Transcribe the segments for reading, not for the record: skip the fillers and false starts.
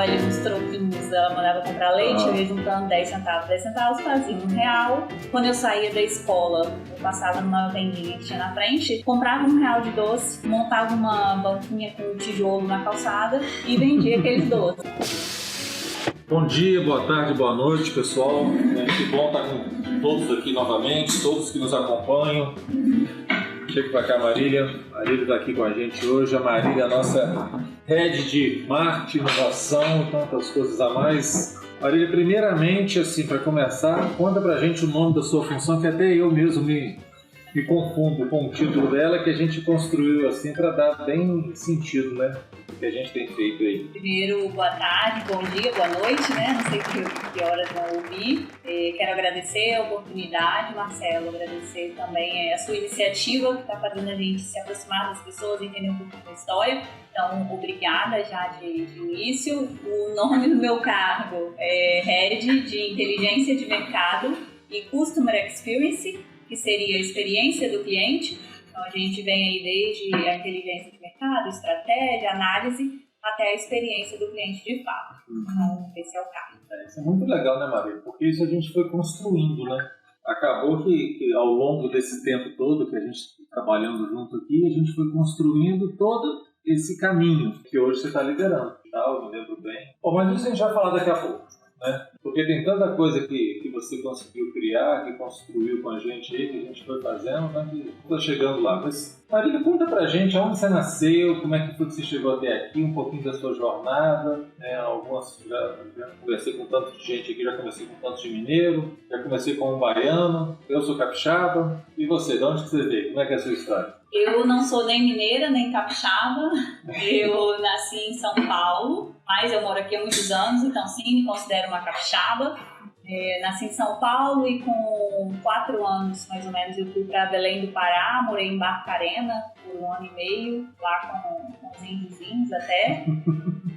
ali uns troquinhos, ela mandava comprar leite, eu ia juntando 10 centavos. 10 centavos fazia R$1. Quando eu saía da escola, eu passava numa vendinha que tinha na frente, comprava R$1 de doce, montava uma banquinha com um tijolo na calçada e vendia aqueles doces. Bom dia, boa tarde, boa noite, pessoal. Que bom estar com todos aqui novamente, todos que nos acompanham. Chega pra cá, Marília. Marília está aqui com a gente hoje. A Marília é a nossa head de marketing, inovação e tantas coisas a mais. Marília, primeiramente, assim, para começar, conta pra gente o nome da sua função, que até eu mesmo me confundo com o título dela, que a gente construiu assim para dar bem sentido, né? O que a gente tem feito aí. Primeiro, boa tarde, bom dia, boa noite, né? Não sei que horas vão ouvir. Quero agradecer a oportunidade, Marcelo, agradecer também a sua iniciativa que está fazendo a gente se aproximar das pessoas, entender um pouco da história. Então, obrigada já de início. O nome do meu cargo é Head de Inteligência de Mercado e Customer Experience, que seria a experiência do cliente. Então, a gente vem aí desde a inteligência de mercado, estratégia, análise, até a experiência do cliente de fato. Então, esse é o caso. Isso é muito legal, né, Maria? Porque isso a gente foi construindo, né? Acabou que ao longo desse tempo todo que a gente está trabalhando junto aqui, a gente foi construindo todo esse caminho que hoje você está liderando. Tá? Eu me lembro bem. Bom, mas isso a gente vai falar daqui a pouco, né? Porque tem tanta coisa que você conseguiu criar, que construiu com a gente aí, que a gente foi fazendo, né? Que estou chegando lá. Mas, Marília, conta pra gente onde você nasceu, como é que foi que você chegou até aqui, um pouquinho da sua jornada. Algumas, já conversei com tanto de gente aqui, já conversei com tanto de mineiro, já comecei com um baiano, eu sou capixaba. E você, de onde que você veio? Como é que é a sua história? Eu não sou nem mineira, nem capixaba. Eu nasci em São Paulo, mas eu moro aqui há muitos anos, então sim, me considero uma capixaba. Nasci em São Paulo e com 4 anos, mais ou menos, eu fui para Belém do Pará, morei em Barcarena por 1 ano e meio, lá com os índiozinhos até.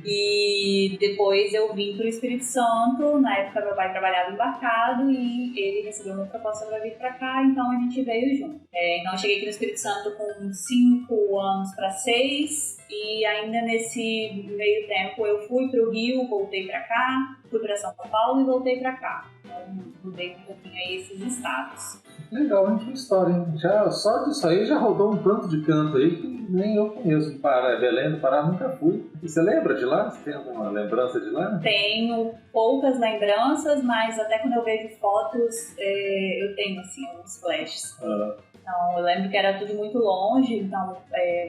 E depois eu vim para o Espírito Santo, na época meu pai trabalhava embarcado e ele recebeu uma proposta para vir para cá, então a gente veio junto. Então eu cheguei aqui no Espírito Santo com 5 anos para 6 e ainda nesse meio tempo eu fui para o Rio, voltei para cá, fui para São Paulo e voltei para cá. Então mudei um pouquinho aí esses estados. Legal, hein? Que história, hein? Já, só disso aí já rodou um tanto de canto aí que nem eu conheço. Belém do Pará nunca fui. E você lembra de lá? Você tem alguma lembrança de lá? Tenho poucas lembranças, mas até quando eu vejo fotos, eu tenho assim, uns flashes. Então, eu lembro que era tudo muito longe, então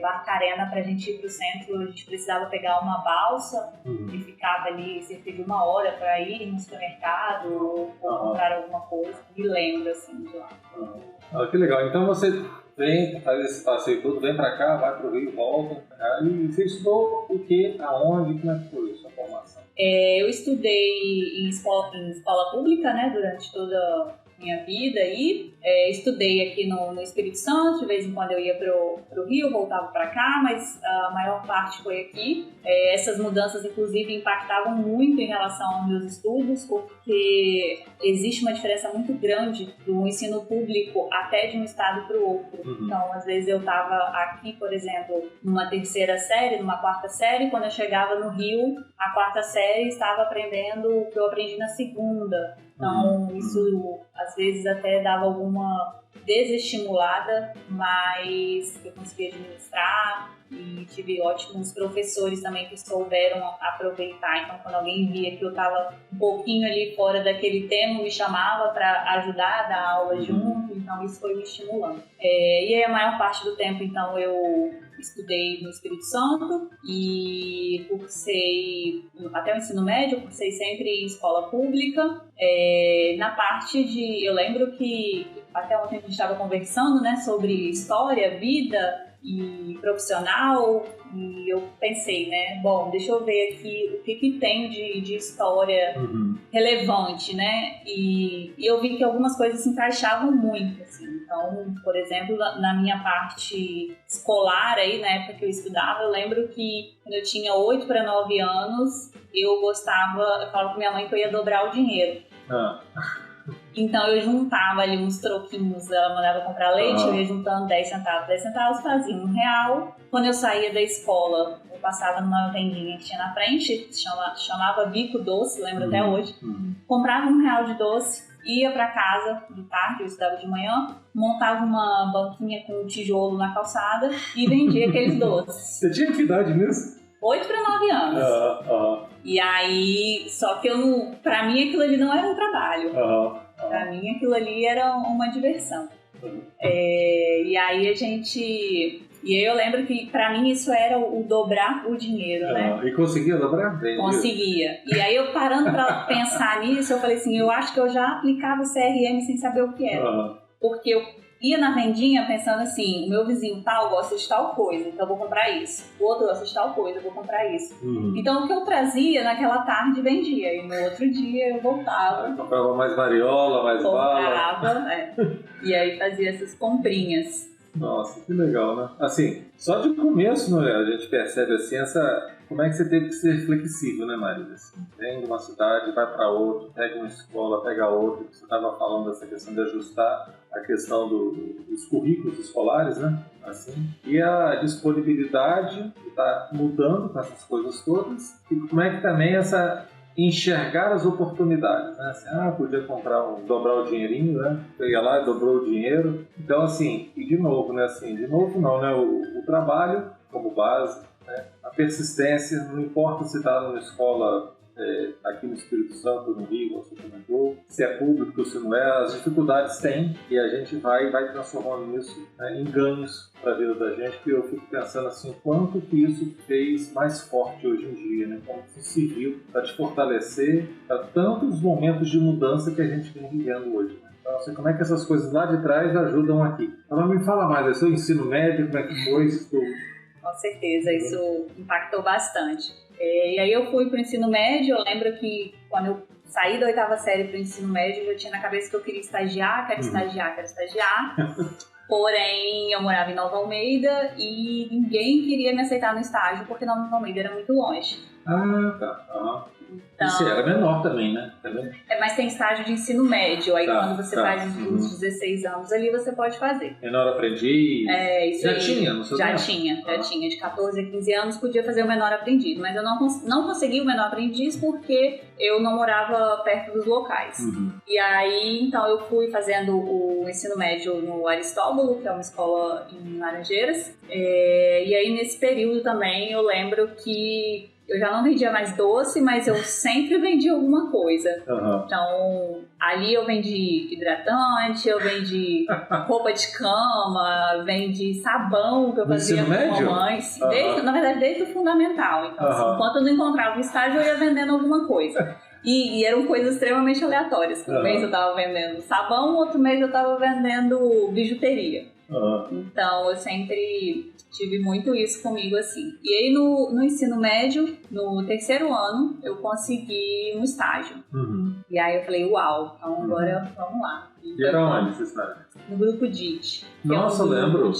Barcarena, pra gente ir pro centro, a gente precisava pegar uma balsa e ficava ali cerca de 1 hora pra ir no supermercado ou comprar alguma coisa. Me lembro, assim, de lá. Que legal. Então você vem, faz esse passeio todo, vem pra cá, vai pro Rio, volta. E você estudou o quê? Aonde? Como é que foi a sua formação? Eu estudei em escola pública, né, durante toda minha vida e estudei aqui no Espírito Santo, de vez em quando eu ia pro Rio, voltava para cá, mas a maior parte foi aqui. Essas mudanças, inclusive, impactavam muito em relação aos meus estudos, porque existe uma diferença muito grande do ensino público até de um estado para o outro. Então, às vezes eu estava aqui, por exemplo, numa 3ª série, numa 4ª série, quando eu chegava no Rio, a 4ª série estava aprendendo o que eu aprendi na 2ª. Então, isso às vezes até dava alguma desestimulada, mas eu consegui administrar e tive ótimos professores também que souberam aproveitar. Então, quando alguém via que eu estava um pouquinho ali fora daquele tema, me chamava para ajudar a dar aula junto, então isso foi me estimulando. E aí, a maior parte do tempo, então, eu estudei no Espírito Santo e cursei, até o ensino médio, cursei sempre em escola pública. Na parte de, eu lembro que até ontem a gente estava conversando, né, sobre história, vida e profissional, e eu pensei, né, bom, deixa eu ver aqui o que tem de história relevante, né, e eu vi que algumas coisas se encaixavam muito, assim. Então, por exemplo, na minha parte escolar aí, na época que eu estudava, eu lembro que quando eu tinha 8 para 9 anos, eu falava com minha mãe que eu ia dobrar o dinheiro. Então eu juntava ali uns troquinhos, ela mandava comprar leite, eu ia juntando 10 centavos, fazia R$1. Quando eu saía da escola, eu passava numa vendinha que tinha na frente, chamava Bico Doce, lembro até hoje. Comprava R$1 de doce, ia pra casa de tarde, eu estudava de manhã, montava uma banquinha com um tijolo na calçada e vendia aqueles doces. Você tinha que idade mesmo? 8 para 9 anos. E aí, só que pra mim aquilo ali não era um trabalho. Pra mim aquilo ali era uma diversão. E aí E aí eu lembro que pra mim isso era o dobrar o dinheiro, né? E conseguia dobrar? Conseguia. E aí eu parando pra pensar nisso, eu falei assim, eu acho que eu já aplicava o CRM sem saber o que era. Porque eu ia na vendinha pensando assim, o meu vizinho tal gosta de tal coisa, então eu vou comprar isso. O outro gosta de tal coisa, eu vou comprar isso. Então o que eu trazia naquela tarde vendia. E no outro dia eu voltava. Aí comprava mais variola, mais bala. E aí fazia essas comprinhas. Nossa, que legal, né? Assim, só de começo, né, a gente percebe assim, como é que você teve que ser flexível, né, Marisa? Assim, vem de uma cidade, vai para outra, pega uma escola, pega outra. Você estava falando dessa questão de ajustar a questão dos currículos escolares, né? Assim, e a disponibilidade está mudando com essas coisas todas. E como é que também enxergar as oportunidades, né? Assim, podia dobrar o dinheirinho, né? Você ia lá e dobrou o dinheiro. Então, assim, e de novo, né? Assim, de novo não, né? O trabalho como base, né? A persistência, não importa se está numa escola aqui no Espírito Santo, no Rio, você comentou, se é público ou se não é, as dificuldades tem e a gente vai transformando isso, né, em ganhos para a vida da gente, que eu fico pensando assim, quanto que isso fez mais forte hoje em dia, né? Como isso serviu para te fortalecer para tantos momentos de mudança que a gente vem vivendo hoje, né? Então, assim, como é que essas coisas lá de trás ajudam aqui? Então, me fala mais, seu ensino médio, como é que foi isso tudo? Com certeza, isso impactou bastante. E aí eu fui para o ensino médio, eu lembro que quando eu saí da 8ª série para o ensino médio, eu já tinha na cabeça que eu queria estagiar, quero estagiar. Porém, eu morava em Nova Almeida e ninguém queria me aceitar no estágio porque Nova Almeida era muito longe. Tá. Então, e você era menor também, né? Mas tem estágio de ensino médio, aí quando você faz uns 16 anos ali, você pode fazer. Menor aprendiz? Isso já aí. Tinha, não sei. Já tinha. De 14 a 15 anos podia fazer o menor aprendiz, mas eu não consegui o menor aprendiz porque eu não morava perto dos locais. E aí, então, eu fui fazendo o ensino médio no Aristóbulo, que é uma escola em Laranjeiras, e aí nesse período também eu lembro que eu já não vendia mais doce, mas eu sempre vendia alguma coisa. Então, ali eu vendi hidratante, eu vendi roupa de cama, vendi sabão que eu fazia com a mamãe. Na verdade, desde o fundamental. Então, assim, enquanto eu não encontrava um estágio, eu ia vendendo alguma coisa. E eram coisas extremamente aleatórias. Um mês eu tava vendendo sabão, outro mês eu tava vendendo bijuteria. Então, eu sempre tive muito isso comigo, assim. E aí, no ensino médio, no 3º ano, eu consegui um estágio. E aí, eu falei, uau, então agora vamos lá. E era onde esse estágio? No grupo DIT. Nossa, lembro.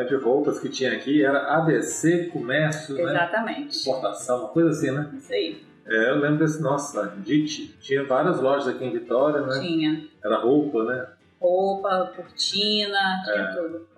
De roupas que tinha aqui, era ABC, comércio, exatamente. Né? Exportação, uma coisa assim, né? Isso aí. Eu lembro desse, nossa, DIT. Tinha várias lojas aqui em Vitória, né? Tinha. Era roupa, né? Roupa, cortina, tinha tudo.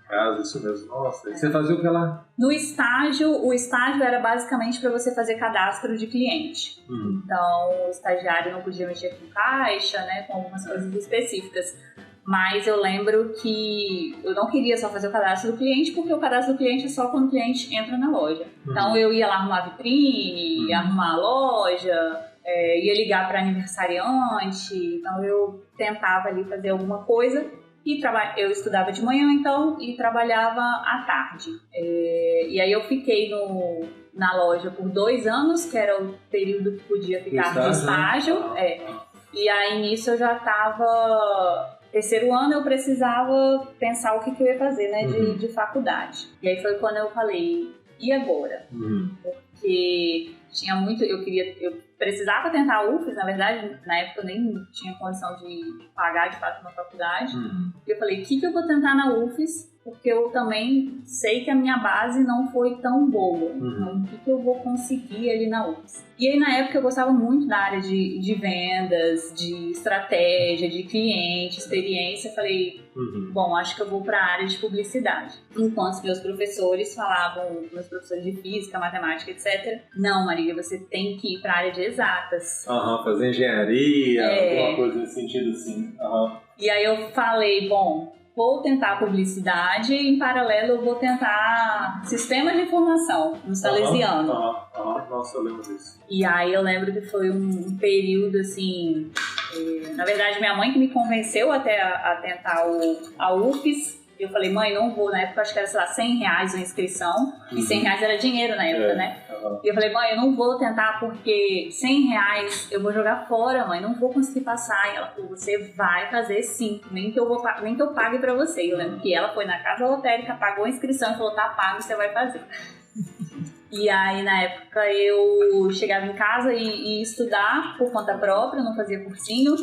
Casa, isso mesmo. Nossa, e você fazia o que lá? No estágio, o estágio era basicamente para você fazer cadastro de cliente. Então, o estagiário não podia mexer com caixa, né, com algumas coisas específicas. Mas eu lembro que eu não queria só fazer o cadastro do cliente, porque o cadastro do cliente é só quando o cliente entra na loja. Então, eu ia lá arrumar a vitrine, arrumar a loja, ia ligar para aniversariante. Então, eu tentava ali fazer alguma coisa. E eu estudava de manhã, então, e trabalhava à tarde. E aí eu fiquei na loja por 2 anos, que era o período que podia ficar de estágio. E aí, nisso, eu já estava... 3º ano, eu precisava pensar o que eu ia fazer, né, de faculdade. E aí foi quando eu falei, e agora? Porque tinha muito... Eu precisava tentar a UFES, na verdade, na época eu nem tinha condição de pagar de fato uma faculdade. E eu falei, o que eu vou tentar na UFES? porque eu também sei que a minha base não foi tão boa. Então, o que eu vou conseguir ali na UFS? E aí, na época, eu gostava muito da área de vendas, de estratégia, de cliente, experiência. Eu falei, bom, acho que eu vou para a área de publicidade. Enquanto meus professores falavam, meus professores de física, matemática, etc. Não, Marília, você tem que ir para a área de exatas. Fazer engenharia, alguma coisa nesse sentido assim. E aí eu falei, bom, vou tentar publicidade e em paralelo eu vou tentar sistemas de informação no Salesiano. Nossa, eu lembro disso. E aí eu lembro que foi um período assim... na verdade, minha mãe que me convenceu até a tentar a UFES. Eu falei, mãe, não vou. Na época, acho que era, sei lá, R$100 a inscrição. E R$100 era dinheiro na época, né? E eu falei, mãe, eu não vou tentar porque R$100 eu vou jogar fora, mãe. Não vou conseguir passar. E ela falou, você vai fazer sim. Nem que eu pague pra você. E eu lembro que ela foi na casa lotérica, pagou a inscrição e falou, tá pago, você vai fazer. E aí, na época, eu chegava em casa e ia estudar por conta própria, não fazia cursinho.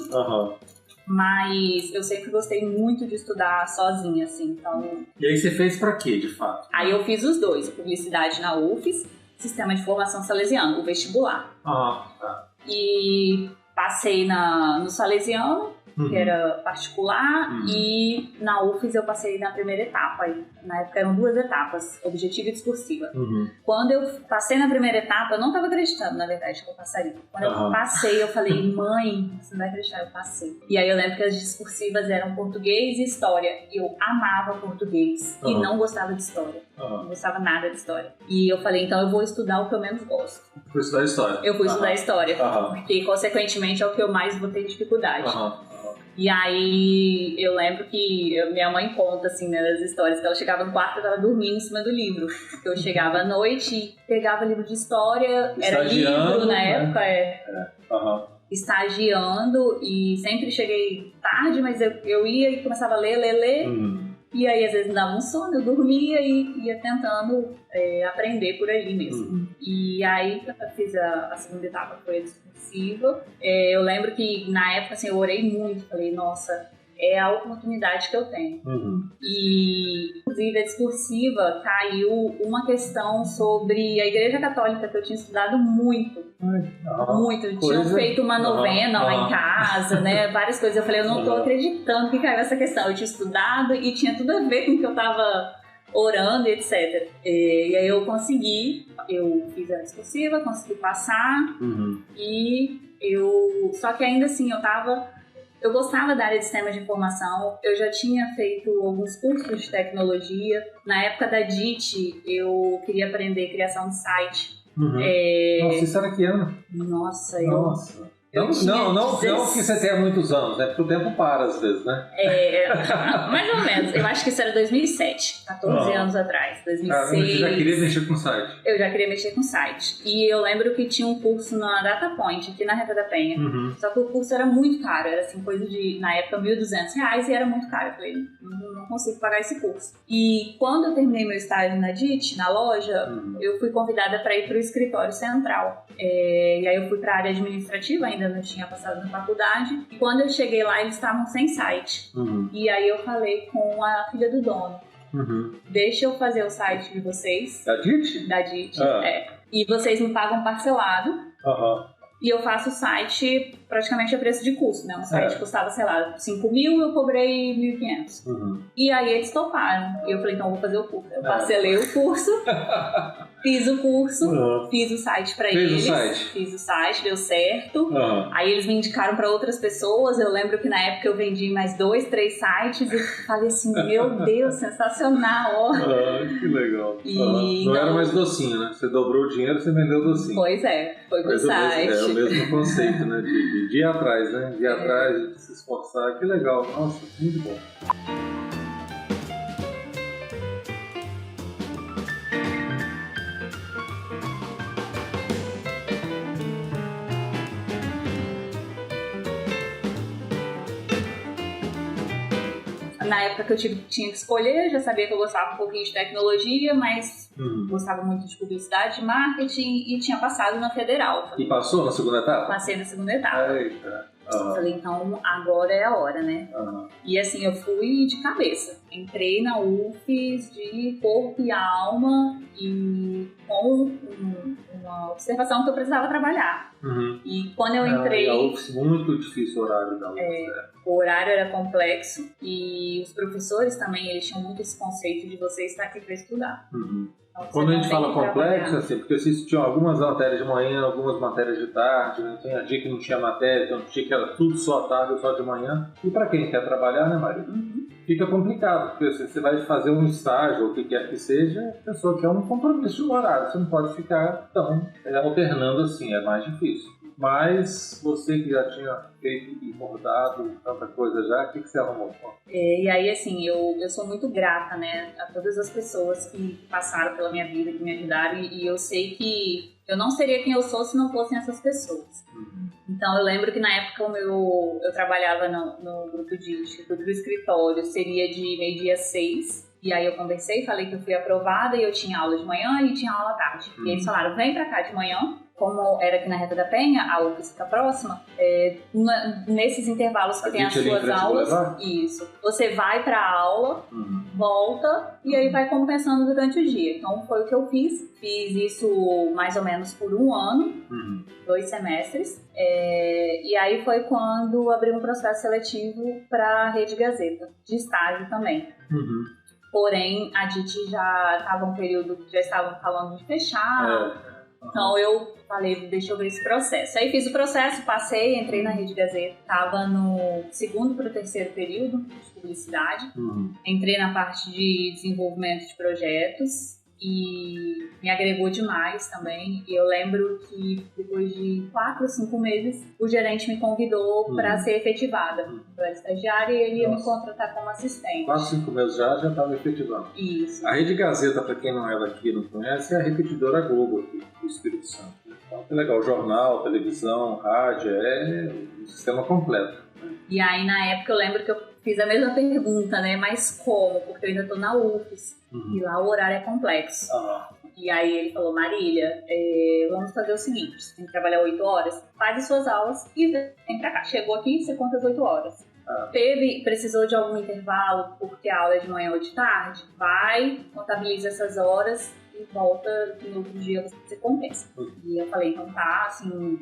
Mas eu sempre gostei muito de estudar sozinha, assim, então... E aí você fez pra quê, de fato? Aí eu fiz os dois, publicidade na UFES, Sistema de Formação Salesiano, o vestibular. Tá. E passei no Salesiano, que era particular, e na UFES eu passei na primeira etapa. Na época eram 2 etapas, objetiva e discursiva. Quando eu passei na primeira etapa, eu não estava acreditando, na verdade, que eu passaria. Quando eu passei, eu falei, mãe, você não vai acreditar, eu passei. E aí eu lembro que as discursivas eram português e história. E eu amava português e não gostava de história. Não gostava nada de história. E eu falei, então eu vou estudar o que eu menos gosto. Fui estudar história. Eu fui estudar história, porque consequentemente é o que eu mais vou ter dificuldade. E aí eu lembro que minha mãe conta, assim, né, das histórias, que ela chegava no quarto e tava dormindo em cima do livro. Eu chegava à noite e pegava livro de história, era livro na época, estagiando, e sempre cheguei tarde, mas eu ia e começava a ler. E aí, às vezes, me dava um sono, eu dormia e ia tentando aprender por ali mesmo. E aí, eu fiz a segunda etapa, foi a discursiva. Eu lembro que, na época, assim, eu orei muito. Falei, nossa, é a oportunidade que eu tenho. E, inclusive, a discursiva caiu uma questão sobre a Igreja Católica, que eu tinha estudado muito. Muito. Tinham feito uma novena lá em casa, né? Várias coisas. Eu falei, eu não tô acreditando que caiu essa questão. Eu tinha estudado e tinha tudo a ver com o que eu tava orando e etc. E aí eu fiz a discursiva, consegui passar. E só que ainda assim, eu gostava da área de sistemas de informação, eu já tinha feito alguns cursos de tecnologia. Na época da DIT, eu queria aprender criação de site. Nossa, isso era que ano? Nossa, Não que você tenha muitos anos, né? Porque o tempo para às vezes, né? Mais ou menos. Eu acho que isso era 2007, 14 anos atrás, 2006. Você já queria mexer com site? Eu já queria mexer com site. E eu lembro que tinha um curso na DataPoint, aqui na Reta da Penha. Só que o curso era muito caro, era assim, coisa de, na época, R$1.200 e era muito caro. Eu falei, não consigo pagar esse curso. E quando eu terminei meu estágio na DIT, na loja, eu fui convidada para ir para o escritório central. E aí eu fui para a área administrativa, ainda não tinha passado na faculdade. E quando eu cheguei lá, eles estavam sem site. E aí eu falei com a filha do dono. Deixa eu fazer o site de vocês. Da DIT? Da DIT, E vocês me pagam parcelado. E eu faço o site praticamente a preço de custo, né? Um site custava, sei lá, 5 mil, eu cobrei 1.500. E aí eles toparam. E eu falei, então eu vou fazer o curso. Eu parcelei o curso, fiz o curso, fiz o site pra eles. Fiz o site, deu certo. Aí eles me indicaram pra outras pessoas. Eu lembro que na época eu vendi mais 2, 3 sites e falei assim, meu Deus, sensacional, ó. Que legal. Não era mais docinho, né? Você dobrou o dinheiro, você vendeu docinho. Pois é, foi com o site. É o mesmo conceito, né? De ir atrás, né? De ir atrás, de se esforçar. Que legal. Nossa, muito bom. Na época que eu tinha que escolher, já sabia que eu gostava um pouquinho de tecnologia, mas gostava muito de publicidade, de marketing e tinha passado na Federal. E passou na segunda etapa? Passei na segunda etapa. Eita. Falei, então agora é a hora, né? E assim, eu fui de cabeça. Entrei na UFES de corpo e alma e com uma observação que eu precisava trabalhar. E quando eu entrei... a UFES, muito difícil o horário da UFES. O horário era complexo e os professores também, eles tinham muito esse conceito de você estar aqui para estudar. Então, quando a gente fala complexo, assim, porque existiam algumas matérias de manhã, algumas matérias de tarde, né? Tinha dia que não tinha matéria, então tinha que era tudo só à tarde ou só de manhã. E para quem quer trabalhar, né, Maria? Fica complicado, porque você vai fazer um estágio ou o que quer que seja, a pessoa quer um compromisso de um horário, você não pode ficar tão alternando assim, é mais difícil. Mas você que já tinha feito e bordado tanta coisa já, o que você arrumou? E aí, assim, eu sou muito grata, né, a todas as pessoas que passaram pela minha vida, que me ajudaram, e eu sei que eu não seria quem eu sou se não fossem essas pessoas. Então, eu lembro que na época eu trabalhava no grupo de Instituto do Escritório, seria de meio-dia 6, e aí eu conversei, falei que eu fui aprovada e eu tinha aula de manhã e tinha aula à tarde. E eles falaram, vem pra cá de manhã. Como era aqui na Reta da Penha, a UFES fica próxima, nesses intervalos que tem as suas aulas, isso, você vai para a aula, volta e aí vai compensando durante o dia. Então foi o que eu fiz isso mais ou menos por 1 ano, 2 semestres, e aí foi quando abri um processo seletivo para a Rede Gazeta, de estágio também. Porém, a DIT já estava um período que já estavam falando de fechar. Então eu falei, deixa eu ver esse processo. Aí fiz o processo, passei, entrei na Rede Gazeta, estava no 2º para o 3º período de publicidade. Entrei na parte de desenvolvimento de projetos e me agregou demais também. E eu lembro que depois de 4 ou 5 meses, o gerente me convidou para ser efetivada. Eu era estagiária e ele ia me contratar como assistente. 4, 5 meses já estava efetivando. Isso. A Rede Gazeta, para quem não é daqui e não conhece, é a repetidora Globo aqui do Espírito Santo. Então, é legal, jornal, televisão, rádio, é um sistema completo. E aí, na época, eu lembro que eu fiz a mesma pergunta, né? Mas como? Porque eu ainda tô na UFES. E lá o horário é complexo. E aí ele falou, Marília, vamos fazer o seguinte, você tem que trabalhar 8 horas, faz as suas aulas e vem pra cá. Chegou aqui, você conta as 8 horas. Precisou de algum intervalo porque a aula é de manhã ou de tarde? Vai, contabiliza essas horas e volta no outro dia você compensa. E eu falei, então tá, assim,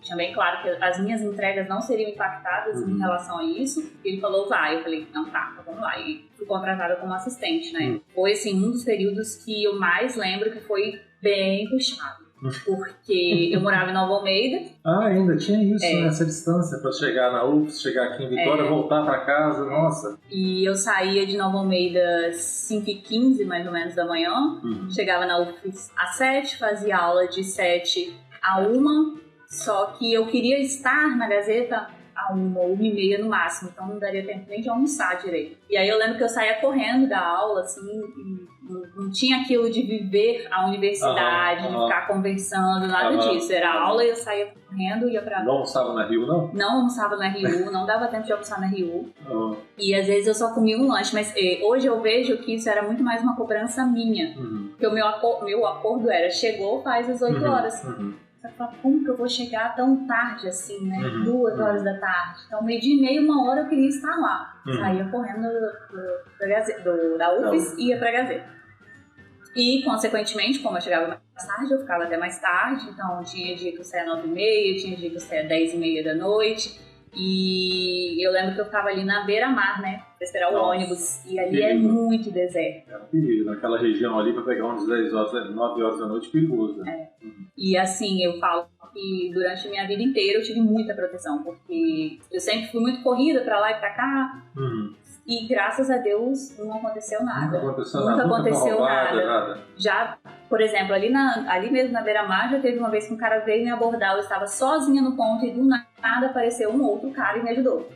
tinha bem claro que as minhas entregas não seriam impactadas em relação a isso. E ele falou, vai. Eu falei, então tá, então vamos lá. E fui contratada como assistente, né? Foi, assim, um dos períodos que eu mais lembro que foi bem puxado. Porque eu morava em Nova Almeida. Ainda tinha isso, né? Essa distância para chegar na UFES, chegar aqui em Vitória, voltar para casa, nossa. E eu saía de Nova Almeida 5h15, mais ou menos, da manhã. Chegava na UFES às 7, fazia aula de 7 a 1. Só que eu queria estar na Gazeta a 1 ou 1h30 no máximo, então não daria tempo nem de almoçar direito. E aí eu lembro que eu saía correndo da aula, assim, não tinha aquilo de viver a universidade, de ficar conversando, nada disso. Era aula e eu saía correndo e ia pra... Não almoçava na Rio, não? Não almoçava na Rio, não dava tempo de almoçar na Rio. E às vezes eu só comia um lanche, mas hoje eu vejo que isso era muito mais uma cobrança minha. Porque o meu acordo era, chegou, faz as 8 horas. Você fala, como que eu vou chegar tão tarde assim, né? 2 horas da tarde. Então, 12h30, 1 hora eu queria estar lá. Saía correndo da UFES e ia pra Gazeta. E, consequentemente, como eu chegava mais tarde, eu ficava até mais tarde. Então, tinha dia que eu saía 9h30, tinha dia que eu saía 10h30 da noite. E eu lembro que eu ficava ali na beira-mar, né? Pra esperar o ônibus. E ali é muito deserto. É um perigo. Naquela região ali, pra pegar uns 10 horas, 9 horas da noite, perigoso. Né? E assim, eu falo que durante a minha vida inteira eu tive muita proteção. Porque eu sempre fui muito corrida pra lá e pra cá. E graças a Deus não aconteceu nada. Nunca aconteceu nada. Já, por exemplo, ali mesmo na beira-mar, já teve uma vez que um cara veio me abordar, eu estava sozinha no ponto e do nada apareceu um outro cara e me ajudou.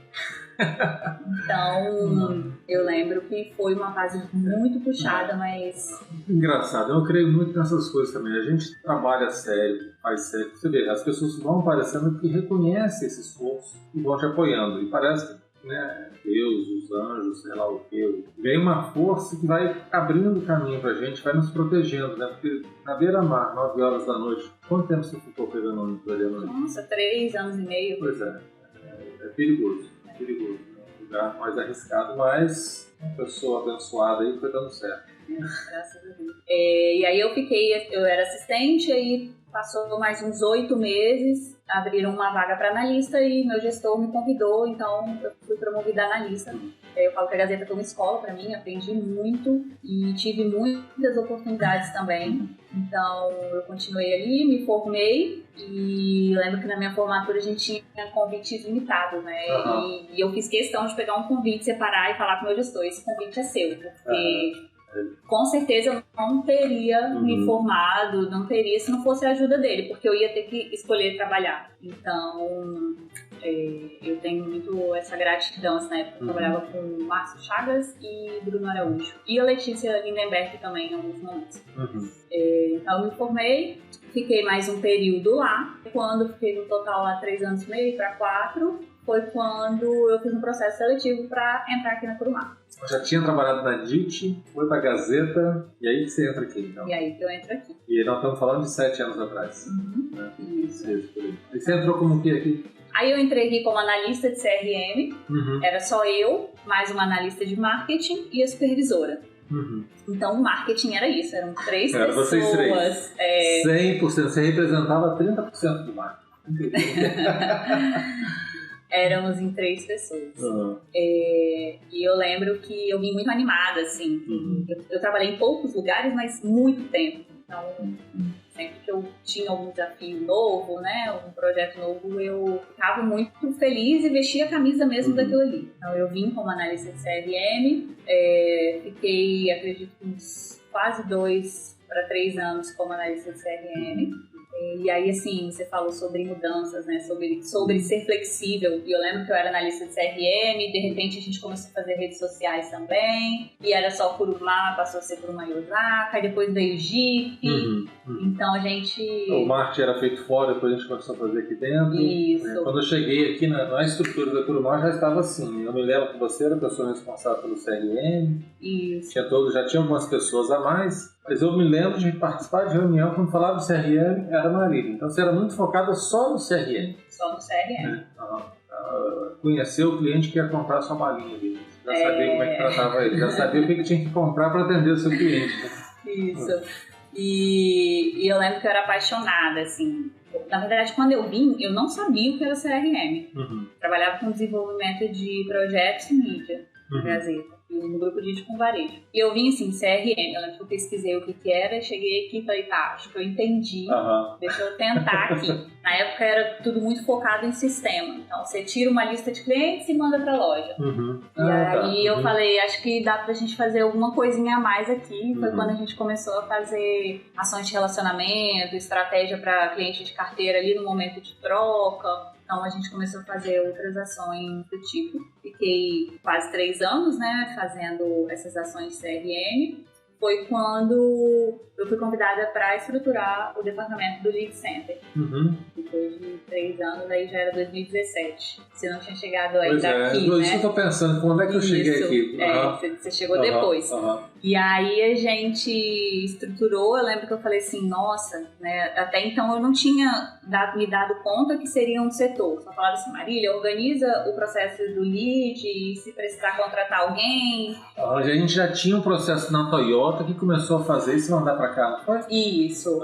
Então, eu lembro que foi uma fase muito puxada, mas... Engraçado, eu creio muito nessas coisas também. A gente trabalha sério, faz sério. Você vê, as pessoas vão aparecendo que reconhecem esse esforço e vão te apoiando. E parece que Deus, os anjos, sei lá o que, vem uma força que vai abrindo o caminho pra gente, vai nos protegendo, né? Porque na beira-mar, 9 horas da noite, quanto tempo você ficou pegando ônibus ali à noite? Nossa, 3 anos e meio. Pois é. perigoso, perigoso. É um lugar mais arriscado, mas uma pessoa abençoada aí foi dando certo. Graças a Deus. E aí eu era assistente, aí passou mais uns 8 meses, abriram uma vaga para analista e meu gestor me convidou, então eu fui promovida a analista. Eu falo que a Gazeta foi uma escola para mim, aprendi muito e tive muitas oportunidades também. Então eu continuei ali, me formei e eu lembro que na minha formatura a gente tinha convites limitados, né? E eu fiz questão de pegar um convite, separar e falar com o meu gestor, esse convite é seu, porque com certeza eu não teria me formado, não teria se não fosse a ajuda dele, porque eu ia ter que escolher trabalhar. Então, eu tenho muito essa gratidão. Nessa época eu trabalhava com o Márcio Chagas e Bruno Araújo. E a Letícia Lindenberg também, em alguns momentos. Então, eu me formei, fiquei mais um período lá. Quando fiquei no total lá 3 anos e meio para 4, foi quando eu fiz um processo seletivo para entrar aqui na Curumá. Eu já tinha trabalhado na DIT, foi pra Gazeta, e aí que você entra aqui, então. E aí que eu entro aqui. E nós estamos falando de 7 anos atrás. Né? Isso. E você entrou como o que aqui? Aí eu entrei aqui como analista de CRM, era só eu, mais uma analista de marketing e a supervisora. Então o marketing era isso, eram 3 pessoas. Era vocês 3. 100%, você representava 30% do marketing. Éramos em 3 pessoas. E eu lembro que eu vim muito animada, assim. Eu trabalhei em poucos lugares, mas muito tempo. Então, sempre que eu tinha algum desafio novo, né, um projeto novo, eu ficava muito feliz e vestia a camisa mesmo daquilo ali. Então, eu vim como analista de CRM, fiquei, acredito, uns quase 2 para 3 anos como analista de CRM. E aí, assim, você falou sobre mudanças, né? Sobre ser flexível. E eu lembro que eu era analista de CRM, de repente a gente começou a fazer redes sociais também. E era só Curumá, passou a ser Curumá e Osaka, e depois veio o Jeep. Então a gente... O marketing era feito fora, depois a gente começou a fazer aqui dentro. Isso. Quando eu cheguei aqui na estrutura da Curumá, já estava assim. Eu me lembro que você era a pessoa responsável pelo CRM. Isso. Já tinha algumas pessoas a mais. Mas eu me lembro de participar de reunião, quando falava do CRM, era Marília. Então você era muito focada só no CRM. Só no CRM. Conhecer o cliente que ia comprar a sua balinha dele. Já sabia como é que tratava ele. Já sabia o que tinha que comprar para atender o seu cliente. Isso. E eu lembro que eu era apaixonada, assim. Na verdade, quando eu vim, eu não sabia o que era CRM. Trabalhava com desenvolvimento de projetos e mídia na Gazeta. No grupo de com varejo. E eu vim assim, CRM, eu lembro que eu pesquisei o que era, cheguei aqui e falei, tá, acho que eu entendi, deixa eu tentar aqui. Na época era tudo muito focado em sistema, então você tira uma lista de clientes e manda pra loja. E aí eu falei, acho que dá pra gente fazer alguma coisinha a mais aqui. Foi quando a gente começou a fazer ações de relacionamento, estratégia pra cliente de carteira ali no momento de troca. Então a gente começou a fazer outras ações do tipo. Fiquei quase 3 anos, né, fazendo essas ações de CRM. Foi quando eu fui convidada para estruturar o departamento do Lead Center. Depois de 3 anos, aí já era 2017. Você não tinha chegado ainda aqui, né? Isso que eu tô pensando, quando é que eu cheguei aqui? Você chegou depois. E aí a gente estruturou, eu lembro que eu falei assim, nossa, né? Até então eu não tinha me dado conta que seria um setor. Só falava assim, Marília, organiza o processo do lead e se precisar contratar alguém. A gente já tinha um processo na Toyota que começou a fazer e se mandar para cá, não foi? Isso.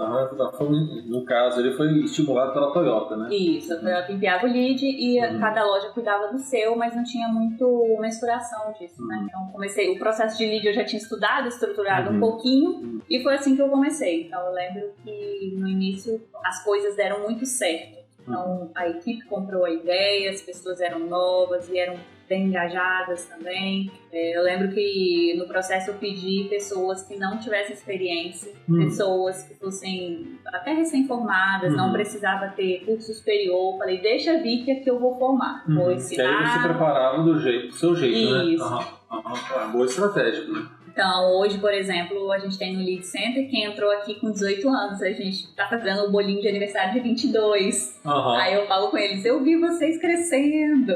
No caso, ele foi estimulado pela Toyota, né? Isso, a Toyota enviava o lead e cada loja cuidava do seu, mas não tinha muito mensuração disso, né? Então comecei, o processo de lead eu já tinha estudado, estruturado um pouquinho, e foi assim que eu comecei. Então eu lembro que no início as coisas deram muito certo. Então a equipe comprou a ideia, as pessoas eram novas e eram bem engajadas também. Eu lembro que no processo eu pedi pessoas que não tivessem experiência, pessoas que fossem até recém-formadas, não precisava ter curso superior. Falei, deixa vir que aqui eu vou formar, vou ensinar. E aí você preparava do seu jeito, né? Isso. Boa estratégia, né? Então, hoje, por exemplo, a gente tem no Lead Center que entrou aqui com 18 anos. A gente tá fazendo o bolinho de aniversário de 22. Aí eu falo com eles, eu vi vocês crescendo.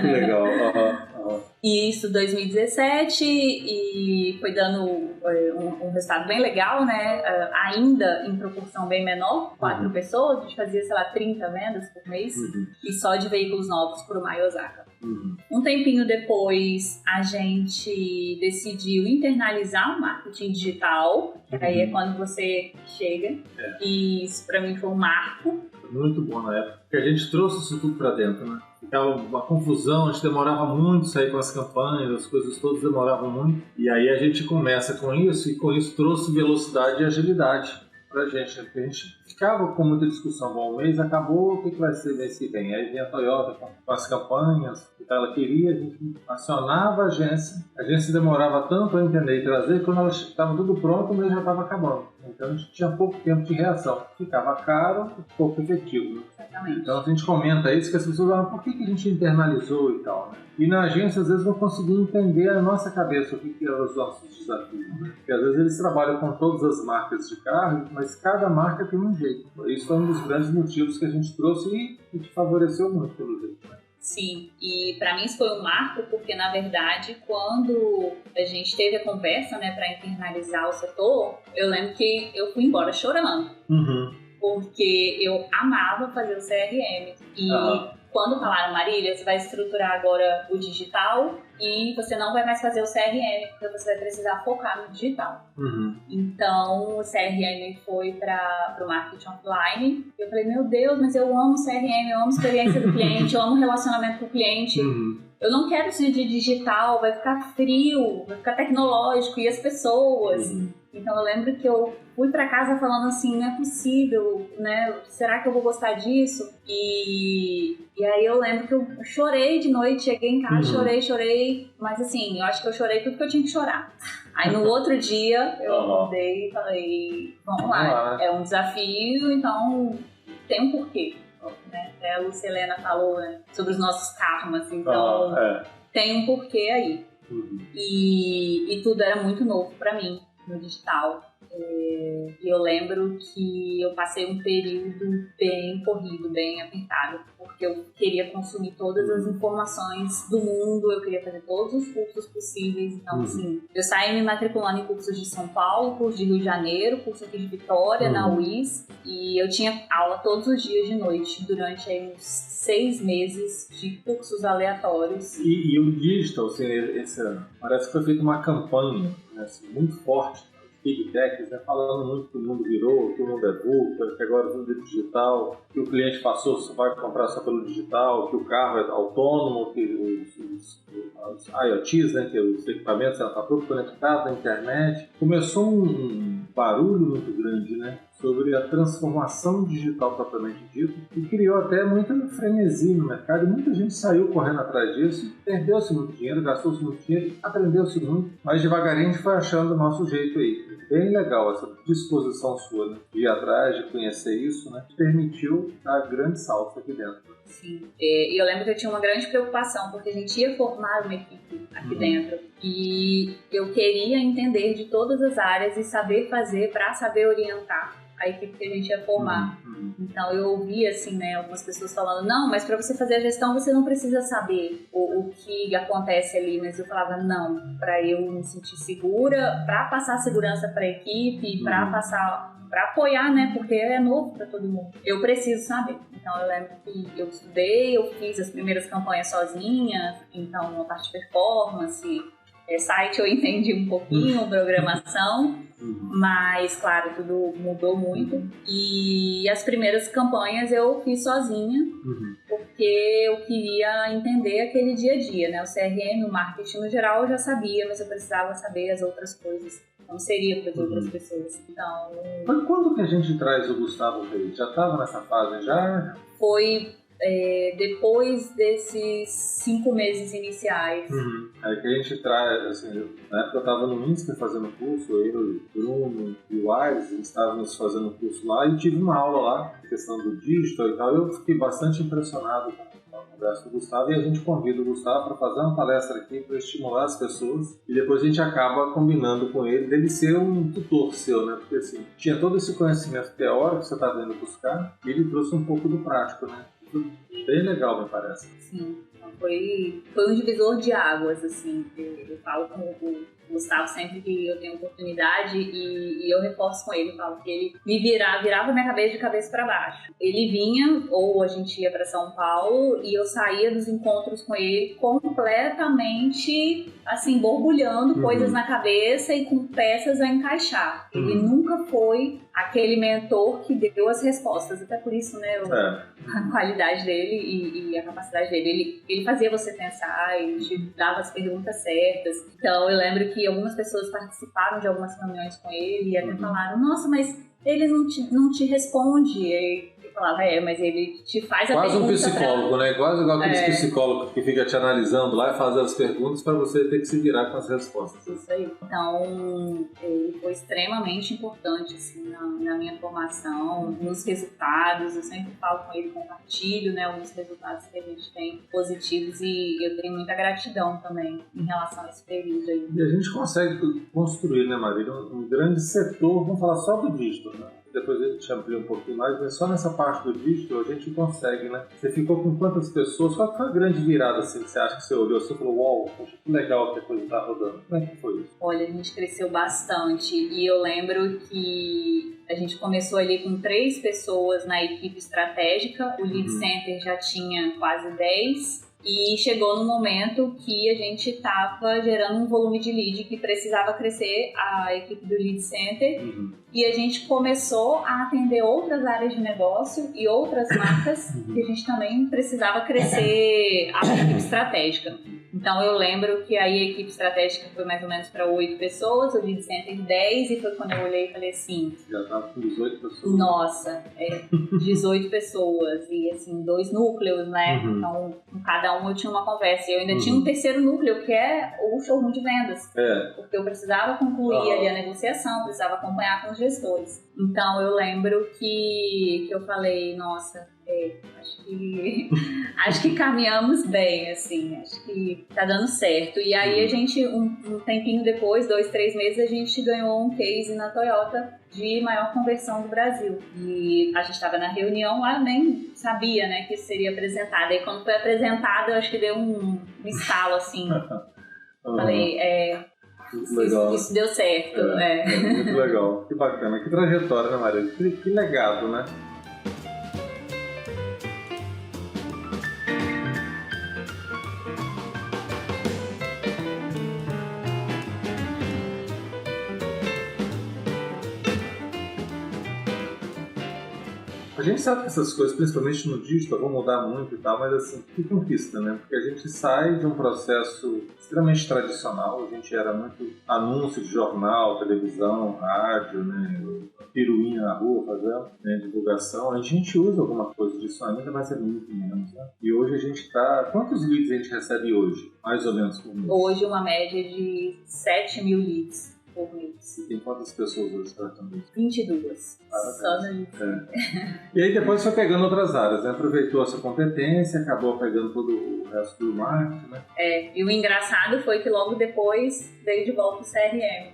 Que legal. E isso 2017 e foi dando um resultado bem legal, né? Ainda em proporção bem menor, 4 pessoas, a gente fazia, sei lá, 30 vendas por mês, e só de veículos novos por Maio Osaka. Um tempinho depois, a gente decidiu internalizar o marketing digital, que aí é quando você chega, e isso pra mim foi um marco. Muito bom na época, porque a gente trouxe isso tudo pra dentro, né? Ficava uma confusão, a gente demorava muito sair com as campanhas, as coisas todas demoravam muito. E aí a gente começa com isso, e com isso trouxe velocidade e agilidade pra gente, né? Porque a gente ficava com muita discussão. Bom, o mês acabou, o que vai ser mês que vem? Aí vinha a Toyota com as campanhas que ela queria, a gente acionava a agência demorava tanto a entender e trazer, quando ela estava tudo pronto, o mês já estava acabando. Então a gente tinha pouco tempo de reação, ficava caro e pouco efetivo, né? Exatamente. Então a gente comenta isso, que as pessoas falam, por que a gente internalizou e tal, né? E na agência, às vezes, não conseguia entender a nossa cabeça, o que eram os nossos desafios, né? Porque às vezes eles trabalham com todas as marcas de carro, mas cada marca tem um jeito. Isso foi um dos grandes motivos que a gente trouxe e que favoreceu muito, pelo jeito, né? Sim, e para mim isso foi um marco, porque na verdade quando a gente teve a conversa, né, para internalizar o setor, eu lembro que eu fui embora chorando, porque eu amava fazer o CRM e quando falaram, Marília, você vai estruturar agora o digital e você não vai mais fazer o CRM, porque você vai precisar focar no digital. Então, o CRM foi para o marketing offline. Eu falei, meu Deus, mas eu amo CRM, eu amo experiência do cliente, eu amo relacionamento com o cliente. Eu não quero isso de digital, vai ficar frio, vai ficar tecnológico, e as pessoas... Então eu lembro que eu fui pra casa falando assim, não é possível, né? Será que eu vou gostar disso? E aí eu lembro que eu chorei de noite, cheguei em casa, chorei, mas assim, eu acho que eu chorei porque eu tinha que chorar. Aí no outro dia eu acordei e falei, vamos lá, é um desafio, então tem um porquê. Né? Até a Lucilena falou, né, sobre os nossos karmas, então tem um porquê aí. E tudo era muito novo pra mim no digital. E eu lembro que eu passei um período bem corrido, bem apertado, porque eu queria consumir todas as informações do mundo, eu queria fazer todos os cursos possíveis. Então, assim, eu saí me matriculando em cursos de São Paulo, curso de Rio de Janeiro, curso aqui de Vitória, na UIS, e eu tinha aula todos os dias de noite, durante aí uns 6 meses de cursos aleatórios. E o digital, assim, esse ano, parece que foi feita uma campanha, né, assim, muito forte, Big Techs, né, falando muito que o mundo virou, que o mundo é VUCA, que agora tudo é digital, que o cliente passou, só vai comprar só pelo digital, que o carro é autônomo, que os IoTs, né, que os equipamentos estão tudo conectados na internet. Começou um barulho muito grande, né, sobre a transformação digital propriamente dita, e criou até muita frenesi no mercado, e muita gente saiu correndo atrás disso, perdeu-se muito dinheiro, gastou-se muito dinheiro, aprendeu-se muito, mas devagarinho a gente foi achando o nosso jeito aí. Bem legal essa disposição sua, né, de ir atrás, de conhecer isso, né, que permitiu dar grande salto aqui dentro. Sim, e eu lembro que eu tinha uma grande preocupação, porque a gente ia formar uma equipe aqui dentro, e eu queria entender de todas as áreas e saber fazer para saber orientar a equipe que a gente ia formar. Então eu ouvia assim, né, algumas pessoas falando, não, mas para você fazer a gestão você não precisa saber o que acontece ali, mas eu falava, não, para eu me sentir segura, para passar segurança para a equipe, para apoiar, né, porque é novo para todo mundo, eu preciso saber. Então eu lembro que eu estudei, eu fiz as primeiras campanhas sozinha, então a parte de performance, site eu entendi um pouquinho, programação, mas claro, tudo mudou muito. E as primeiras campanhas eu fiz sozinha, porque eu queria entender aquele dia a dia, né? O CRM, o marketing no geral eu já sabia, mas eu precisava saber as outras coisas. Não seria para as outras pessoas. Então... Mas quando que a gente traz o Gustavo Reis? Já estava nessa fase já? Foi... depois desses 5 meses iniciais. Aí que a gente traz, assim, na época eu estava no Minsk fazendo curso, eu, o Bruno e o Aires, estávamos fazendo curso lá e tive uma aula lá, questão do digital e tal, eu fiquei bastante impressionado com a conversa do Gustavo, e a gente convida o Gustavo para fazer uma palestra aqui para estimular as pessoas, e depois a gente acaba combinando com ele dele ser um tutor seu, né? Porque assim, tinha todo esse conhecimento teórico que você estava indo buscar, e ele trouxe um pouco do prático, né? Bem legal, me parece. Sim, Então foi um divisor de águas, assim. Eu falo com o Gustavo sempre que eu tenho oportunidade e eu reforço com ele, falo que ele me virava minha cabeça de cabeça para baixo. Ele vinha, ou a gente ia para São Paulo, e eu saía dos encontros com ele completamente, assim, borbulhando coisas na cabeça e com peças a encaixar. Ele nunca foi aquele mentor que deu as respostas, até por isso, né, a qualidade dele e a capacidade dele. Ele fazia você pensar, ele te dava as perguntas certas. Então, eu lembro que algumas pessoas participaram de algumas reuniões com ele e até falaram, nossa, mas ele não te responde. E eu falava, mas ele te faz a quase pergunta. Quase um psicólogo, né? Quase igual aqueles psicólogos que fica te analisando lá e faz as perguntas para você ter que se virar com as respostas. Isso aí. Então, ele foi extremamente importante, assim, na minha formação, nos resultados. Eu sempre falo com ele, compartilho, né, alguns resultados que a gente tem positivos e eu tenho muita gratidão também em relação a esse período aí. E a gente consegue construir, né, Marília, um grande setor, vamos falar só do digital, né? Depois a gente amplia um pouquinho mais, mas só nessa parte do digital a gente consegue, né? Você ficou com quantas pessoas? Qual foi a grande virada assim, que você acha que você olhou? Você falou, uau, que legal que a coisa está rodando. Como é que foi isso? Olha, a gente cresceu bastante e eu lembro que a gente começou ali com 3 pessoas na equipe estratégica, o Lead Center já tinha quase 10. E chegou no momento que a gente estava gerando um volume de lead que precisava crescer a equipe do Lead Center. E a gente começou a atender outras áreas de negócio e outras marcas que a gente também precisava crescer a equipe estratégica. Então eu lembro que aí a equipe estratégica foi mais ou menos para 8 pessoas, o Lead Center 10, e foi quando eu olhei e falei assim... Já estava com 18 pessoas. Nossa, 18 pessoas e assim, 2 núcleos, né? Então, com cada um eu tinha uma conversa. E eu ainda tinha um terceiro núcleo, que é o showroom de vendas. Porque eu precisava concluir ali a negociação, precisava acompanhar com os gestores. Então eu lembro que eu falei, nossa... acho que caminhamos bem, assim, acho que tá dando certo. E aí a gente, um tempinho depois, 2, 3 meses, a gente ganhou um case na Toyota de maior conversão do Brasil. E a gente estava na reunião lá, nem sabia, né, que isso seria apresentado. E quando foi apresentado, eu acho que deu um estalo, assim. Falei, isso deu certo. Muito legal, que bacana, que trajetória, né, Maria? Que legado, né? A gente sabe que essas coisas, principalmente no digital, vão mudar muito e tal, mas assim, que conquista, né? Porque a gente sai de um processo extremamente tradicional, a gente era muito anúncio de jornal, televisão, rádio, né? Piruinha na rua fazendo, né? Divulgação. A gente usa alguma coisa disso ainda, mas é muito menos, né? E hoje a gente está... Quantos leads a gente recebe hoje? Mais ou menos por mês? Hoje uma média de 7 mil leads. E tem quantas pessoas hoje tratando isso? 22. Só no E aí depois foi pegando outras áreas, né? Aproveitou essa competência, acabou pegando todo o resto do marketing, né? E o engraçado foi que logo depois veio de volta o CRM.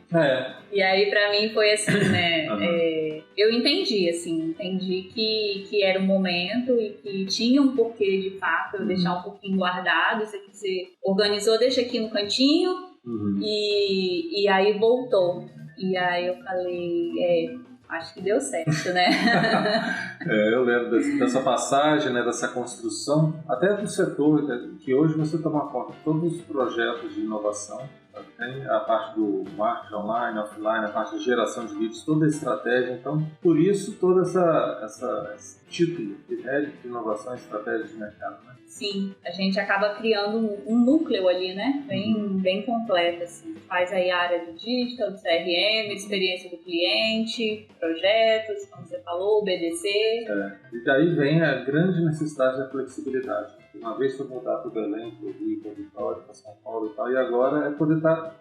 E aí pra mim foi assim, né? Eu entendi que era um momento e que tinha um porquê de fato eu deixar um pouquinho guardado. Isso aqui você organizou, deixa aqui no cantinho. E aí voltou. E aí eu falei, acho que deu certo, né? Eu lembro dessa passagem, né, dessa construção, até do setor, né, que hoje você toma conta de todos os projetos de inovação. Tem a parte do marketing online, offline, a parte de geração de leads, toda a estratégia. Então, por isso, todo esse título de Head de Inovação e Estratégia de Mercado, né? Sim, a gente acaba criando um núcleo ali, né? Bem completo, assim. Faz aí a área do digital, do CRM, experiência do cliente, projetos, como você falou, BDC. E daí vem a grande necessidade da flexibilidade. Uma vez foi mudar para o Belém, para o Rio, para o Vitória, para São Paulo e tal, e agora é poder estar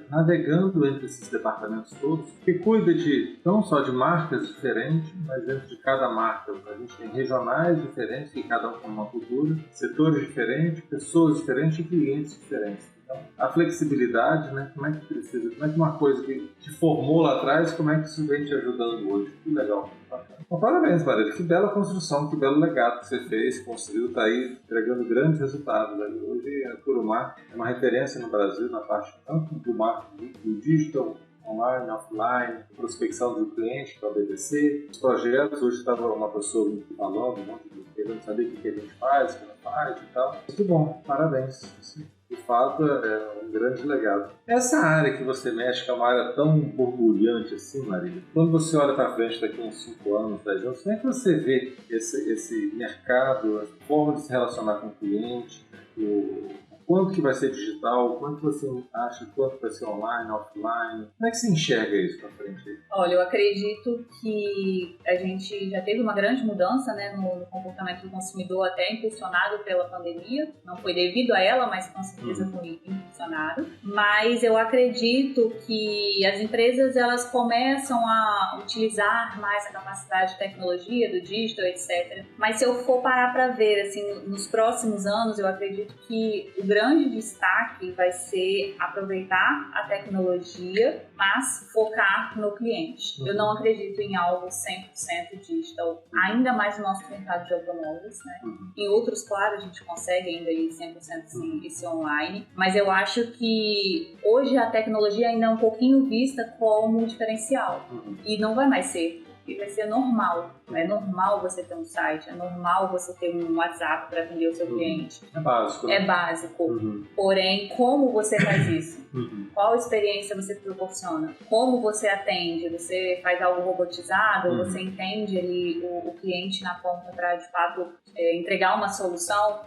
navegando entre esses departamentos todos, que cuida de não só de marcas diferentes, mas dentro de cada marca a gente tem regionais diferentes, que cada um tem uma cultura, setores diferentes, pessoas diferentes e clientes diferentes. Então, a flexibilidade, né? Como é que precisa, como é que uma coisa que te formou lá atrás, como é que isso vem te ajudando hoje? Que legal. Bom, parabéns, Marília. Que bela construção, que belo legado que você fez, conseguiu estar aí entregando grandes resultados. Hoje a Curumar é uma referência no Brasil na parte tanto do marketing, do digital, online, offline, prospecção do cliente, que é o BDC, os projetos. Hoje estava uma pessoa me falando, um monte de querendo saber o que a gente faz, o que não faz e tal. Muito bom, parabéns. De fato, é um grande legado. Essa área que você mexe, que é uma área tão borbulhante assim, Marília, quando você olha para frente daqui a uns 5 anos, 10 anos, como é que você vê esse mercado, a forma de se relacionar com o cliente, quanto que vai ser digital, quanto você acha, quanto vai ser online, offline? Como é que você enxerga isso para frente? Olha, eu acredito que a gente já teve uma grande mudança, né, no comportamento do consumidor, até impulsionado pela pandemia. Não foi devido a ela, mas com certeza foi impulsionado. Mas eu acredito que as empresas elas começam a utilizar mais a capacidade de tecnologia, do digital, etc. Mas se eu for parar para ver, assim, nos próximos anos, eu acredito que o grande destaque vai ser aproveitar a tecnologia, mas focar no cliente. Eu não acredito em algo 100% digital, ainda mais no nosso mercado de automóveis, né? Em outros, claro, a gente consegue ainda ir 100% esse online, mas eu acho que hoje a tecnologia ainda é um pouquinho vista como um diferencial e não vai mais ser. E vai ser normal. É normal você ter um site, é normal você ter um WhatsApp para atender o seu cliente. É básico. Né? É básico. Porém, como você faz isso? Qual experiência você proporciona? Como você atende? Você faz algo robotizado? Você entende ali o cliente na ponta para, de fato, entregar uma solução?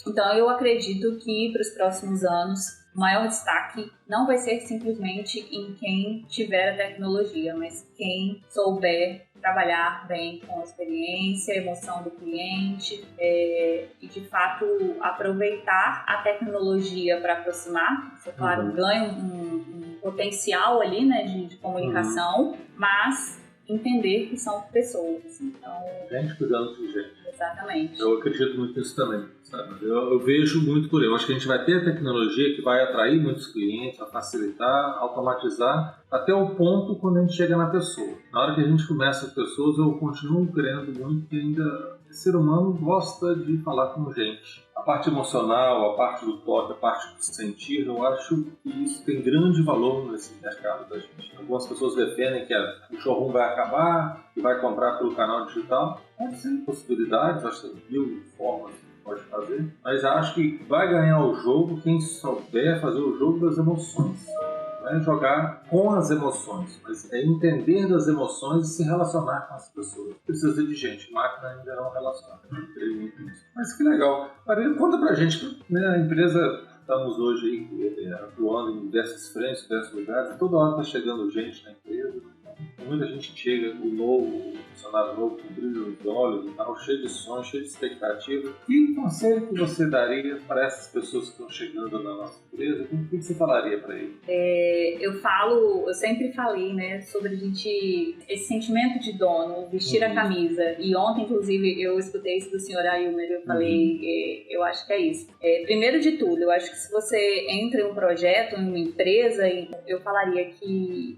Então, eu acredito que para os próximos anos o maior destaque não vai ser simplesmente em quem tiver a tecnologia, mas quem souber trabalhar bem com a experiência, a emoção do cliente e, de fato, aproveitar a tecnologia para aproximar. Isso, claro, ganha um potencial ali, né, de comunicação, mas entender que são pessoas. Então, gente cuidando de gente. Exatamente. Eu acredito muito nisso também. Sabe? Eu vejo muito por aí. Eu acho que a gente vai ter a tecnologia que vai atrair muitos clientes, vai facilitar, automatizar, até o ponto quando a gente chega na pessoa. Na hora que a gente começa as pessoas, eu continuo crendo muito que ainda o ser humano gosta de falar com gente. A parte emocional, a parte do toque, a parte do sentir, eu acho que isso tem grande valor nesse mercado da gente. Algumas pessoas defendem que o showroom vai acabar, que vai comprar pelo canal digital. Pode ser possibilidades, acho que tem mil formas que pode fazer, mas acho que vai ganhar o jogo quem souber fazer o jogo das emoções. Não é jogar com as emoções, mas é entender das emoções e se relacionar com as pessoas. Precisa de gente, máquina ainda não relaciona. Mas que legal. Marília, conta pra gente, né, a empresa, estamos hoje aí, atuando em diversas frentes, diversos lugares, toda hora está chegando gente na empresa. Muita gente chega, o novo, funcionário novo, com brilho nos olhos e tal, cheio de sonhos, cheio de expectativa. Que conselho que você daria para essas pessoas que estão chegando na nossa empresa? O que você falaria para eles? Eu sempre falei, né, sobre esse sentimento de dono, vestir a camisa. E ontem, inclusive, eu escutei isso do senhor Ailmer, eu falei, eu acho que é isso. Primeiro de tudo, eu acho que se você entra em um projeto, em uma empresa, eu falaria que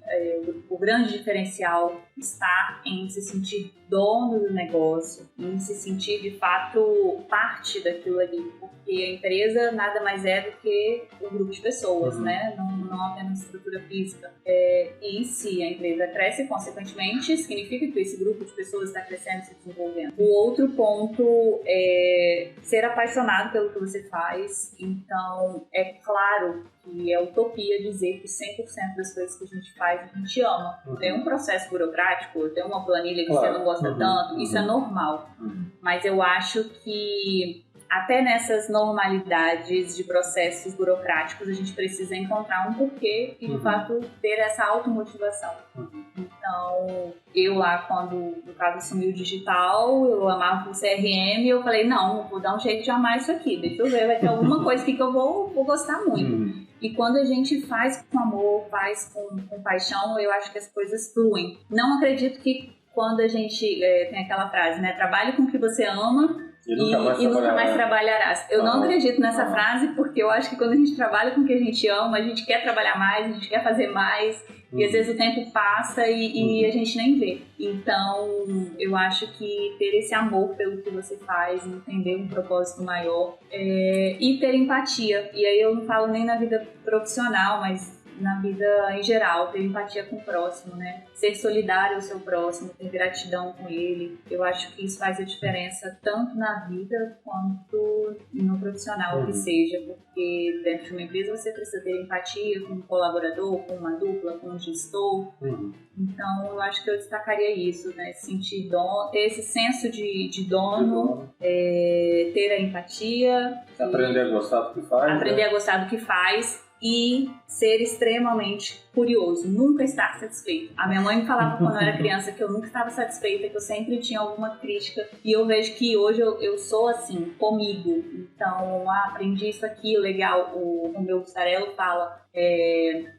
o grande diferencial está em se sentir dono do negócio, em se sentir de fato parte daquilo ali, porque a empresa nada mais é do que um grupo de pessoas, né? Não apenas estrutura física. E se a empresa cresce, consequentemente, significa que esse grupo de pessoas está crescendo e se desenvolvendo. O outro ponto é ser apaixonado pelo que você faz. Então, é claro que é utopia dizer que 100% das coisas que a gente faz a gente ama. Tem um processo burocrático, tem uma planilha que você não gosta tanto, isso é normal. Mas eu acho que até nessas normalidades de processos burocráticos a gente precisa encontrar um porquê e de fato ter essa automotivação. Então, eu lá quando, no caso, assumi o digital, eu amava o CRM, eu falei, não, vou dar um jeito de amar isso aqui, deixa eu ver, vai ter alguma coisa aqui que eu vou gostar muito. E quando a gente faz com amor, faz com paixão, eu acho que as coisas fluem. Não acredito que quando a gente tem aquela frase, né, trabalhe com o que você ama, E nunca mais trabalharás. Eu não acredito nessa frase, porque eu acho que quando a gente trabalha com o que a gente ama, a gente quer trabalhar mais, a gente quer fazer mais, e às vezes o tempo passa e a gente nem vê. Então, eu acho que ter esse amor pelo que você faz, entender um propósito maior e ter empatia. E aí eu não falo nem na vida profissional, mas na vida em geral, ter empatia com o próximo, né? Ser solidário ao seu próximo, ter gratidão com ele. Eu acho que isso faz a diferença tanto na vida quanto no profissional que seja, porque dentro de uma empresa você precisa ter empatia com um colaborador, com uma dupla, com um gestor. Então, eu acho que eu destacaria isso, né? Sentir ter esse senso de dono, ter a empatia. Aprender a gostar do que faz. Aprender a gostar do que faz. E ser extremamente curioso, nunca estar satisfeito. A minha mãe me falava quando eu era criança que eu nunca estava satisfeita, que eu sempre tinha alguma crítica, e eu vejo que hoje eu sou assim, comigo. Então, aprendi isso aqui, legal. O meu Bussarello fala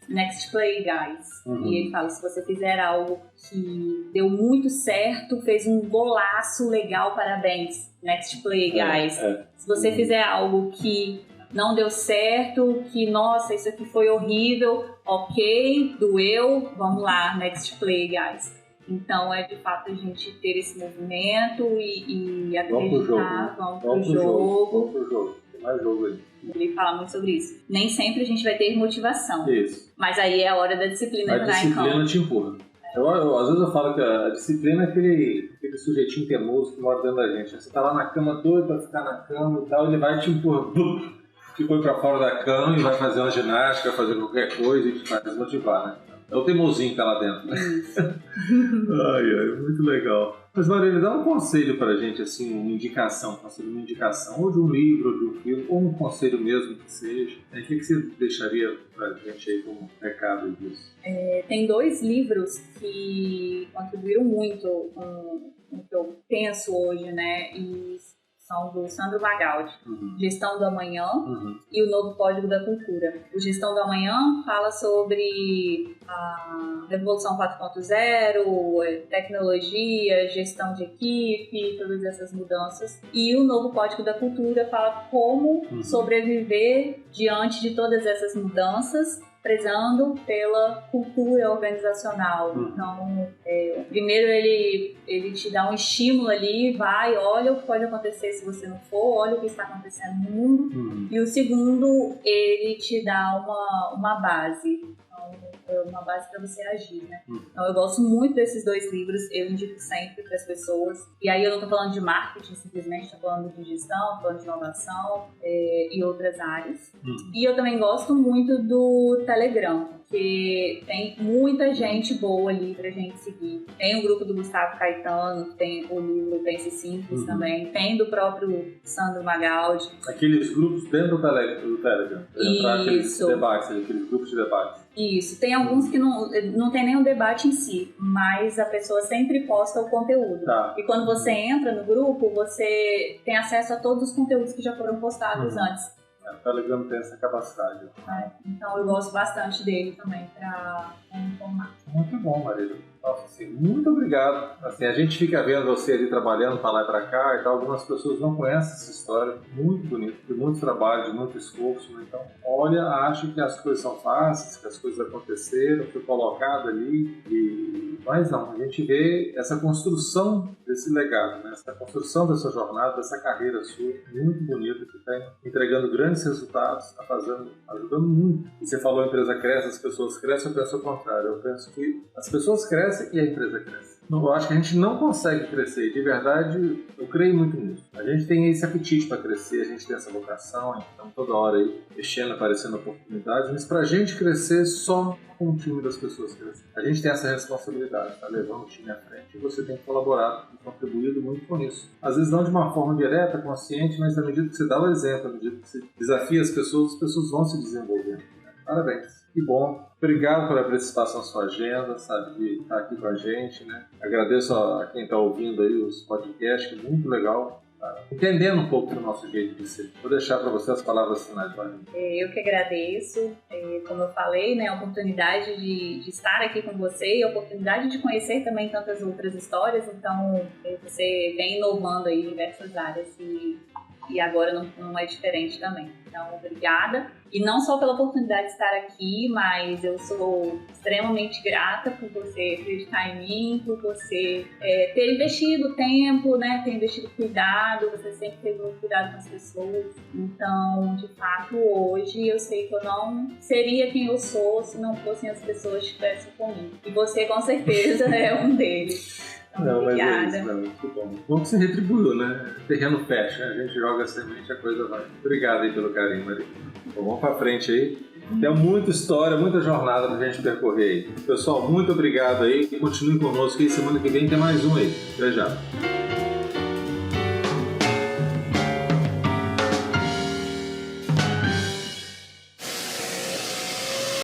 next play, guys. E ele fala, se você fizer algo que deu muito certo, fez um golaço legal, parabéns. Next play, guys. Se você fizer algo que não deu certo, que nossa, isso aqui foi horrível, ok, doeu, vamos lá, next play, guys. Então de fato a gente ter esse movimento e acreditar, vamos pro jogo. Tem mais jogo aí. Ele fala muito sobre isso. Nem sempre a gente vai ter motivação. Isso. Mas aí é a hora da disciplina entrar em campo. A disciplina te empurra. Às vezes eu falo que a disciplina é aquele sujeitinho teimoso que mora dentro da gente. Você tá lá na cama doido pra ficar na cama e tal, ele vai te empurrar. Te põe pra fora da cama e vai fazer uma ginástica, vai fazer qualquer coisa e te faz desmotivar, né? É o teimosinho que tá lá dentro, né? Muito legal. Mas, Marília, dá um conselho pra gente, assim, uma indicação, ou de um livro, ou de um filme, ou um conselho mesmo que seja. O que você deixaria pra gente aí como recado disso? Tem 2 livros que contribuíram muito com o que eu penso hoje, né? E são do Sandro Magaldi, Gestão do Amanhã e o Novo Código da Cultura. O Gestão do Amanhã fala sobre a Revolução 4.0, tecnologia, gestão de equipe, todas essas mudanças. E o Novo Código da Cultura fala como sobreviver diante de todas essas mudanças, prezando pela cultura organizacional. Então, primeiro ele te dá um estímulo ali, olha o que pode acontecer se você não for, olha o que está acontecendo no mundo. E o segundo, ele te dá uma base. Uma base para você agir, né? Então eu gosto muito desses 2 livros, eu indico sempre para as pessoas. E aí eu não estou falando de marketing simplesmente, estou falando de gestão, estou falando de inovação e outras áreas. E eu também gosto muito do Telegram, porque tem muita gente boa ali pra gente seguir. Tem o grupo do Gustavo Caetano, tem o livro Pense Simples também, tem do próprio Sandro Magaldi. Aqueles grupos dentro do Telegram. Aqueles debates, aqueles grupos de debate. Isso, tem alguns que não tem nenhum debate em si, mas a pessoa sempre posta o conteúdo. E quando você entra no grupo, você tem acesso a todos os conteúdos que já foram postados antes. O Telegram tem essa capacidade. Então eu gosto bastante dele também para informar. Muito bom, Marília. Nossa, assim, muito obrigado. Assim, a gente fica vendo você ali trabalhando para lá e para cá e tal. Algumas pessoas não conhecem essa história. Muito bonito, de muito trabalho, de muito esforço. Né? Então, olha, acho que as coisas são fáceis, que as coisas aconteceram, foi colocado ali. Mas não, a gente vê essa construção desse legado, né? Essa construção dessa jornada, dessa carreira sua, muito bonita, que está entregando grandes resultados, está ajudando muito. E você falou a empresa cresce, as pessoas crescem, eu penso ao contrário. Eu penso que as pessoas crescem e a empresa cresce. Eu acho que a gente não consegue crescer, de verdade, eu creio muito nisso. A gente tem esse apetite para crescer, a gente tem essa vocação, estamos toda hora aí mexendo, aparecendo oportunidades, mas para a gente crescer só com o time das pessoas crescer. A gente tem essa responsabilidade, tá levando o time à frente e você tem colaborado e contribuído muito com isso. Às vezes não de uma forma direta, consciente, mas à medida que você dá o exemplo, à medida que você desafia as pessoas vão se desenvolvendo. Parabéns. Que bom. Obrigado por abrir esse espaço na sua agenda, sabe, de estar aqui com a gente, né? Agradeço a quem está ouvindo aí os podcasts, que é muito legal entendendo um pouco do nosso jeito de ser. Vou deixar para você as palavras finais, Maria. Eu que agradeço, como eu falei, né, a oportunidade de estar aqui com você e a oportunidade de conhecer também tantas outras histórias. Então, você vem inovando aí em diversas áreas e agora não é diferente também. Então, obrigada. E não só pela oportunidade de estar aqui, mas eu sou extremamente grata por você acreditar em mim, por você ter investido tempo, né, ter investido cuidado, você sempre teve muito cuidado com as pessoas. Então, de fato, hoje eu sei que eu não seria quem eu sou se não fossem as pessoas que estivessem comigo. E você, com certeza, é um deles. Então, obrigada. Mas é isso, muito bom. Bom que você retribuiu, né? O terreno fecha, a gente joga a semente, a coisa vai. Obrigado aí pelo carinho, Maria. Então, vamos pra frente aí. Tem muita história, muita jornada pra gente percorrer aí. Pessoal, muito obrigado aí. Continuem conosco aí. Semana que vem tem mais um aí. Até já.